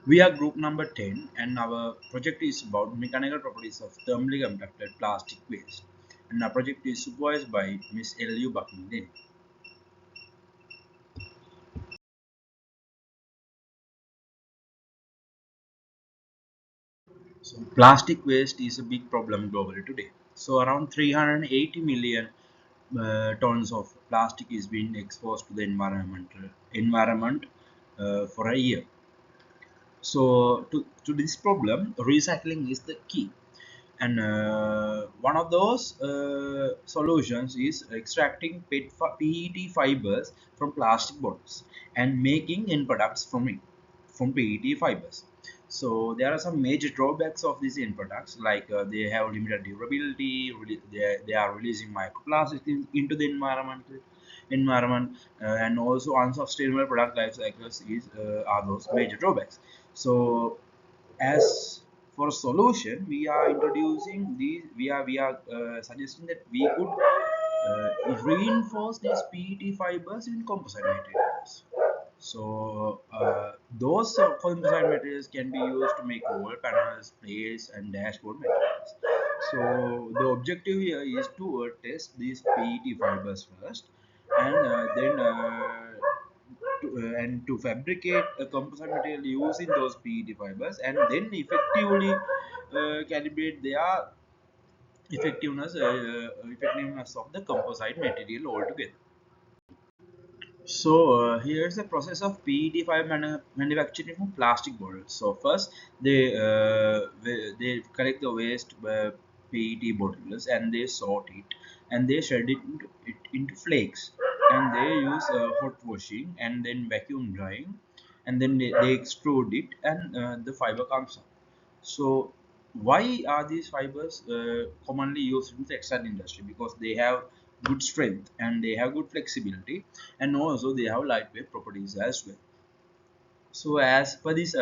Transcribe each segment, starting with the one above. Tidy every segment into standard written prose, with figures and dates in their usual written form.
We are group number 10 and our project is about mechanical properties of thermally conducted plastic waste. And our project is supervised by Miss L.U. Buckington. So plastic waste is a big problem globally today. So around 380 million tons of plastic is being exposed to the environment for a year. So to this problem, recycling is the key. And one of those solutions is extracting PET fibers from plastic bottles and making end products from PET fibers. So there are some major drawbacks of these end products, like they have limited durability, they are releasing microplastics into the environment, and also unsustainable product life cycles are those major drawbacks. So as for a solution, we are introducing these, we are suggesting that we could reinforce these PET fibers in composite materials. So those composite materials can be used to make wall panels, plates, and dashboard materials. So the objective here is to test these PET fibers first, and to fabricate a composite material using those PET fibers, and then effectively calibrate their effectiveness of the composite material altogether. So here's the process of PET fiber manufacturing from plastic bottles. So first they collect the waste PET bottles and they sort it and they shred it into flakes, and they use hot washing and then vacuum drying, and then they extrude it, and the fiber comes out. So why are these fibers commonly used in the textile industry? Because they have good strength and they have good flexibility, and also they have lightweight properties as well. So as per this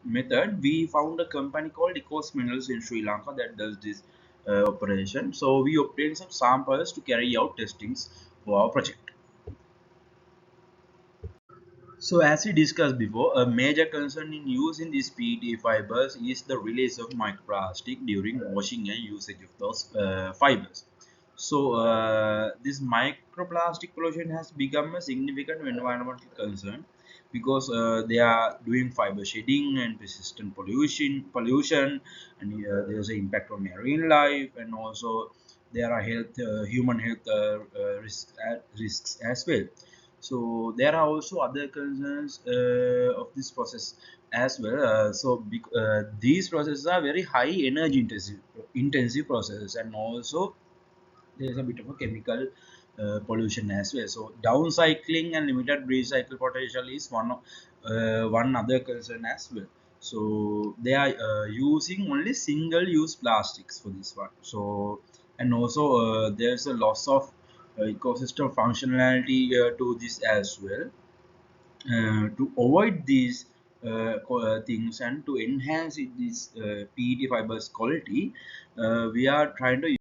method, we found a company called Ecos Minerals in Sri Lanka that does this operation. So we obtained some samples to carry out testings for our project. So as we discussed before, a major concern in using these PET fibers is the release of microplastic during washing and usage of those fibers. So this microplastic pollution has become a significant environmental concern because they are doing fiber shedding and persistent pollution, and there's an impact on marine life, and also there are human health risks as well. So there are also other concerns of this process as well. These processes are very high energy intensive processes, and also there's a bit of a chemical pollution as well. So downcycling and limited recycle potential is one other concern as well. So they are using only single use plastics for this one. So and also there's a loss of ecosystem functionality to this as well. To avoid these things and to enhance this PET fibers quality, we are trying to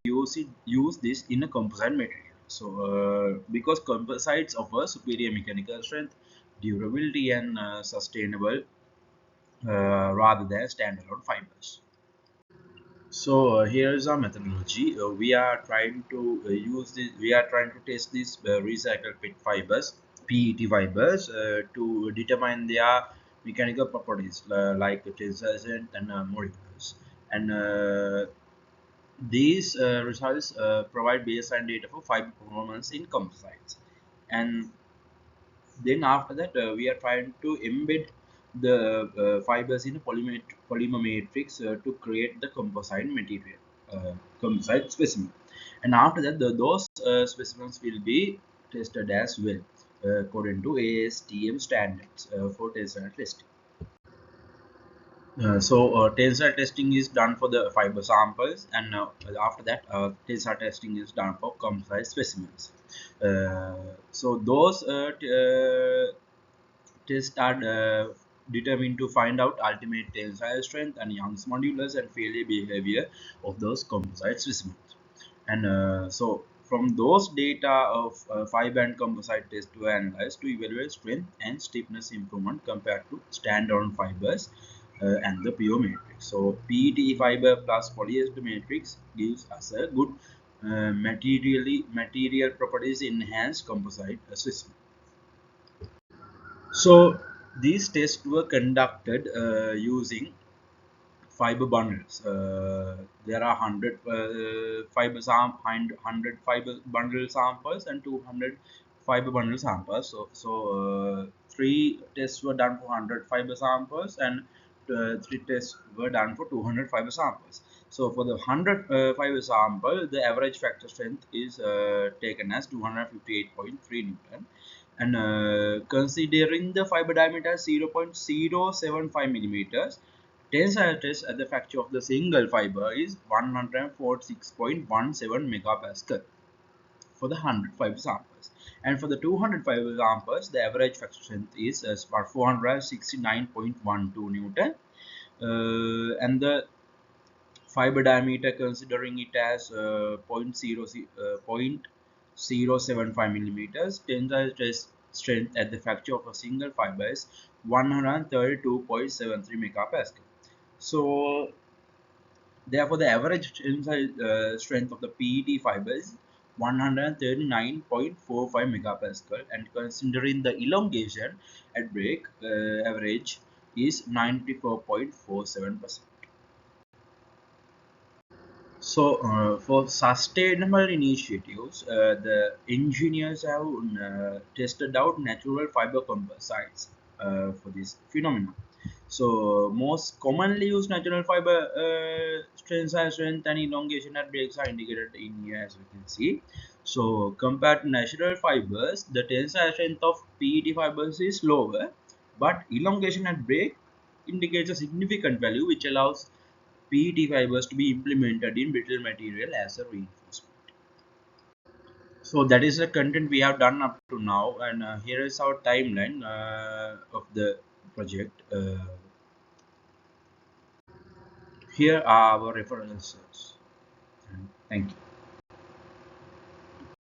use this in a composite material. So because composites offer superior mechanical strength, durability, and sustainable rather than standalone fibers. So here's our methodology. We are trying to use this. We are trying to test these recycled PET fibers, to determine their mechanical properties like tensile and molecules. And these results provide baseline data for fiber performance in composites. And then after that, we are trying to embed the fibers in a polymer matrix to create the composite material, composite specimen. And after that, those specimens will be tested as well according to ASTM standards for tensile testing. Tensile testing is done for the fiber samples, and after that, tensile testing is done for composite specimens. So those tests are determined to find out ultimate tensile strength and Young's modulus and failure behavior of those composite specimens. And so from those data of fiber and composite test were analyzed to evaluate strength and stiffness improvement compared to standalone fibers and the pure matrix. So PET fiber plus polyester matrix gives us a good material properties enhanced composite assessment. So these tests were conducted using fiber bundles. There are 100 fiber bundle samples and 200 fiber bundle samples. Three tests were done for 100 fiber samples and three tests were done for 200 fiber samples. So for the 100 fiber sample, the average factor strength is taken as 258.3 Newton. And considering the fiber diameter 0.075 millimeters, tensile stress at the fracture of the single fiber is 146.17 megapascal for the 100 fiber samples. And for the 200 fiber samples, the average fracture strength is 469.12 Newton. And the fiber diameter, considering it as 0.075 millimeters, tensile strength at the fracture of a single fiber is 132.73 megapascal. So therefore, the average tensile strength of the PET fiber is 139.45 megapascal, and considering the elongation at break, average is 94.47%. So, for sustainable initiatives, the engineers have tested out natural fiber composites for this phenomenon. So, most commonly used natural fiber tensile strength and elongation at breaks are indicated in here, as we can see. So, compared to natural fibers, the tensile strength of PET fibers is lower, but elongation at break indicates a significant value, which allows PET fibers to be implemented in brittle material as a reinforcement. So that is the content we have done up to now, and here is our timeline of the project. Here are our references. Thank you.